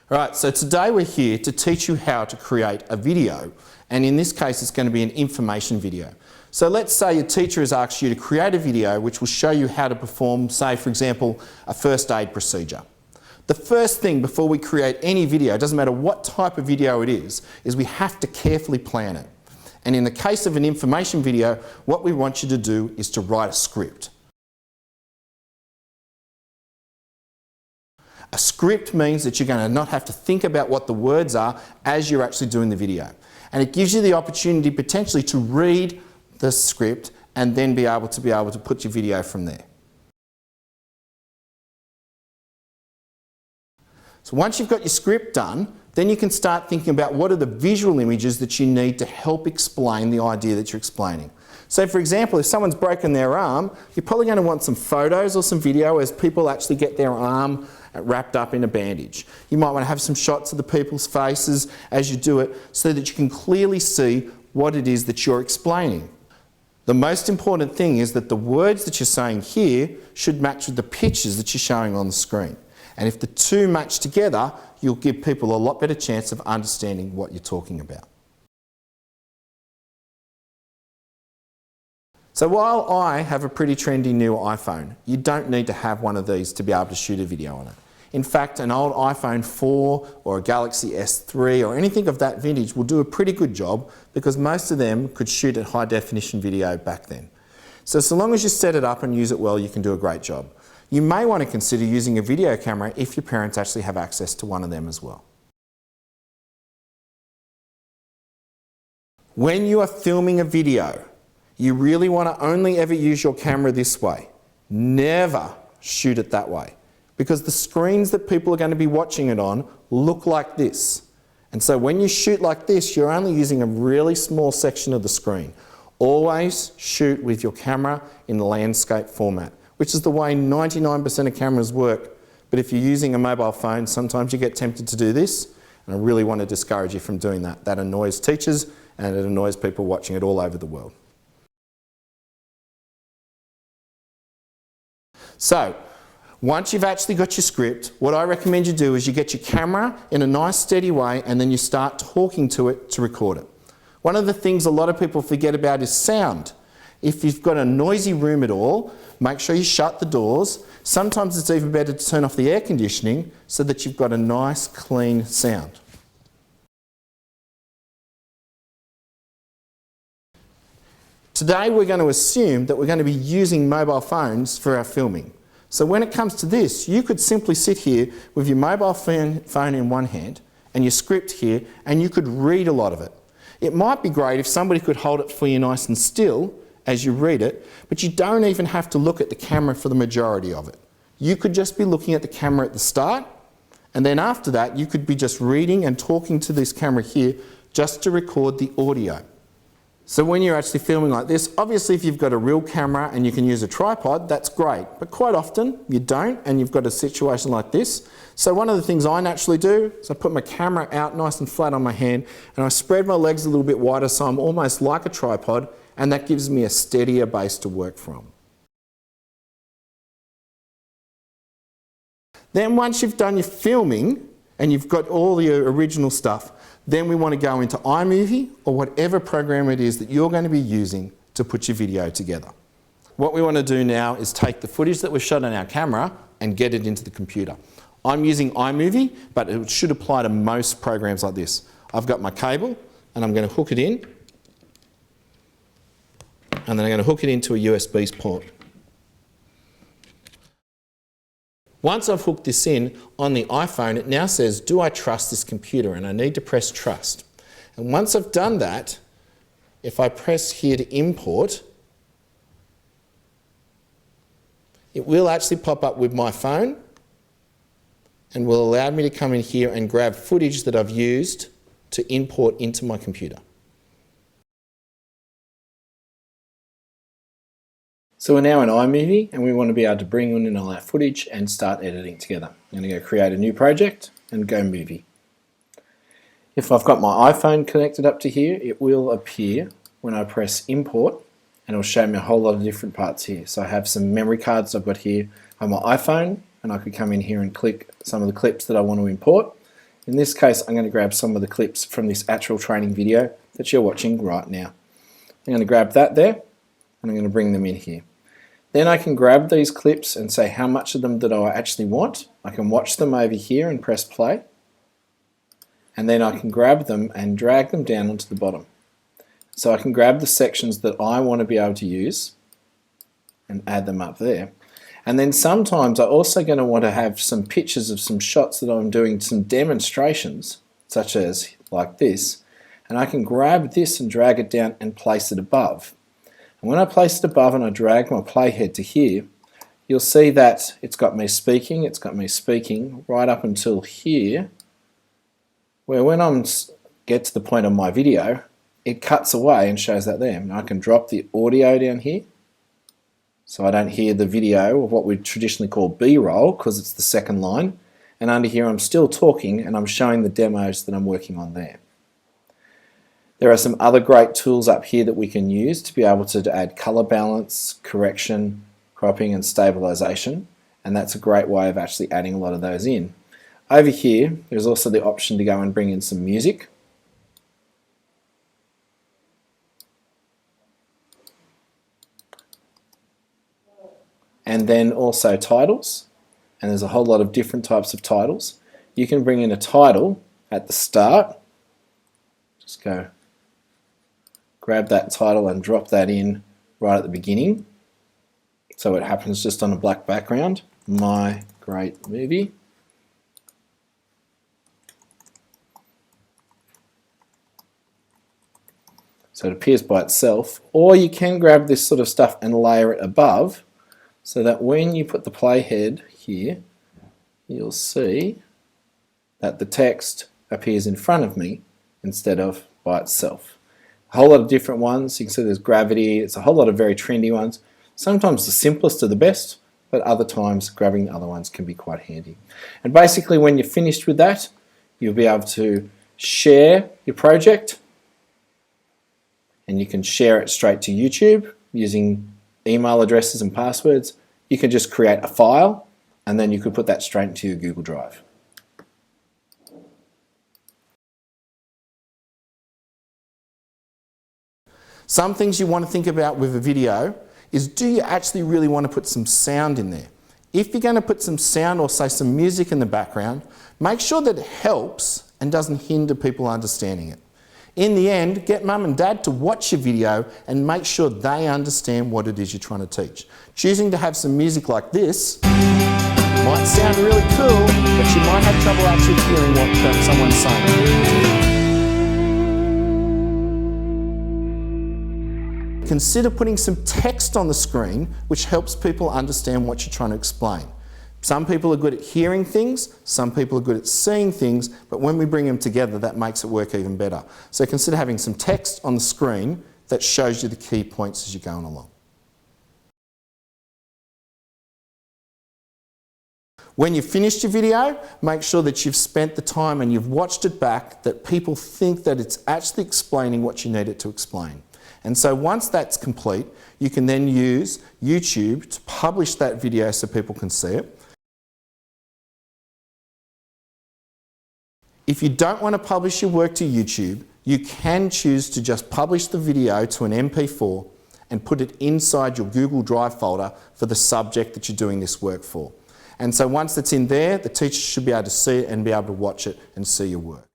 Right, so today we're here to teach you how to create a video, and in this case it's going to be an information video. So let's say your teacher has asked you to create a video which will show you how to perform, say for example, a first aid procedure. The first thing before we create any video, it doesn't matter what type of video it is we have to carefully plan it. And in the case of an information video, what we want you to do is to write a script. A script means that you're going to not have to think about what the words are as you're actually doing the video. And it gives you the opportunity potentially to read the script and then be able to put your video from there. So once you've got your script done, then you can start thinking about what are the visual images that you need to help explain the idea that you're explaining. So for example, if someone's broken their arm, you're probably going to want some photos or some video as people actually get their arm wrapped up in a bandage. You might want to have some shots of the people's faces as you do it so that you can clearly see what it is that you're explaining. The most important thing is that the words that you're saying here should match with the pictures that you're showing on the screen. And if the two match together, you'll give people a lot better chance of understanding what you're talking about. So while I have a pretty trendy new iPhone, you don't need to have one of these to be able to shoot a video on it. In fact, an old iPhone 4 or a Galaxy S3 or anything of that vintage will do a pretty good job because most of them could shoot a high definition video back then. So long as you set it up and use it well, you can do a great job. You may want to consider using a video camera if your parents actually have access to one of them as well. When you are filming a video, you really want to only ever use your camera this way. Never shoot it that way, because the screens that people are going to be watching it on look like this. And so when you shoot like this, you're only using a really small section of the screen. Always shoot with your camera in landscape format, which is the way 99% of cameras work. But if you're using a mobile phone, sometimes you get tempted to do this, and I really want to discourage you from doing that. That annoys teachers and it annoys people watching it all over the world. So, once you've actually got your script, what I recommend you do is you get your camera in a nice steady way and then you start talking to it to record it. One of the things a lot of people forget about is sound. If you've got a noisy room at all, make sure you shut the doors. Sometimes it's even better to turn off the air conditioning so that you've got a nice clean sound. Today we're going to assume that we're going to be using mobile phones for our filming. So when it comes to this, you could simply sit here with your mobile phone in one hand and your script here, and you could read a lot of it. It might be great if somebody could hold it for you nice and still as you read it, but you don't even have to look at the camera for the majority of it. You could just be looking at the camera at the start, and then after that you could be just reading and talking to this camera here just to record the audio. So when you're actually filming like this, obviously if you've got a real camera and you can use a tripod, that's great. But quite often you don't, and you've got a situation like this. So one of the things I naturally do is I put my camera out nice and flat on my hand and I spread my legs a little bit wider so I'm almost like a tripod, and that gives me a steadier base to work from. Then once you've done your filming and you've got all your original stuff, then we want to go into iMovie or whatever program it is that you're going to be using to put your video together. What we want to do now is take the footage that we've shot on our camera and get it into the computer. I'm using iMovie, but it should apply to most programs like this. I've got my cable and I'm going to hook it in, and then I'm going to hook it into a USB port. Once I've hooked this in on the iPhone, it now says, do I trust this computer? And I need to press trust. And once I've done that, if I press here to import, it will actually pop up with my phone and will allow me to come in here and grab footage that I've used to import into my computer. So we're now in iMovie and we want to be able to bring in all our footage and start editing together. I'm going to go create a new project and go Movie. If I've got my iPhone connected up to here, it will appear when I press import, and it'll show me a whole lot of different parts here. So I have some memory cards I've got here on my iPhone, and I could come in here and click some of the clips that I want to import, In this case, I'm going to grab some of the clips from this actual training video that you're watching right now. I'm going to grab that there, and I'm going to bring them in here. Then I can grab these clips and say how much of them that I actually want. I can watch them over here and press play. And then I can grab them and drag them down onto the bottom. So I can grab the sections that I want to be able to use and add them up there. And then sometimes I'm also going to want to have some pictures of some shots that I'm doing, some demonstrations, such as like this. And I can grab this and drag it down and place it above. And when I place it above and I drag my playhead to here, you'll see that it's got me speaking right up until here, where when I get to the point of my video, it cuts away and shows that there. And I can drop the audio down here, so I don't hear the video of what we traditionally call B-roll because it's the second line. And under here I'm still talking and I'm showing the demos that I'm working on there. There are some other great tools up here that we can use to be able to add color balance, correction, cropping and stabilization, and that's a great way of actually adding a lot of those in. Over here there's also the option to go and bring in some music. And then also titles, and there's a whole lot of different types of titles. You can bring in a title at the start, just go grab that title and drop that in right at the beginning, so it happens just on a black background. My Great Movie. So it appears by itself, or you can grab this sort of stuff and layer it above, so that when you put the playhead here, you'll see that the text appears in front of me instead of by itself. A whole lot of different ones. You can see there's Gravity. It's a whole lot of very trendy ones. Sometimes the simplest are the best, but other times grabbing the other ones can be quite handy. And basically when you're finished with that, you'll be able to share your project, and you can share it straight to YouTube using email addresses and passwords. You can just create a file and then you could put that straight into your Google Drive. Some things you want to think about with a video is, do you actually really want to put some sound in there? If you're going to put some sound or say some music in the background, make sure that it helps and doesn't hinder people understanding it. In the end, get mum and dad to watch your video and make sure they understand what it is you're trying to teach. Choosing to have some music like this might sound really cool, but you might have trouble actually hearing what someone's saying. Consider putting some text on the screen which helps people understand what you're trying to explain. Some people are good at hearing things, some people are good at seeing things, but when we bring them together, that makes it work even better. So consider having some text on the screen that shows you the key points as you're going along. When you've finished your video, make sure that you've spent the time and you've watched it back, that people think that it's actually explaining what you need it to explain. And so once that's complete, you can then use YouTube to publish that video so people can see it. If you don't want to publish your work to YouTube, you can choose to just publish the video to an MP4 and put it inside your Google Drive folder for the subject that you're doing this work for. And so once it's in there, the teacher should be able to see it and be able to watch it and see your work.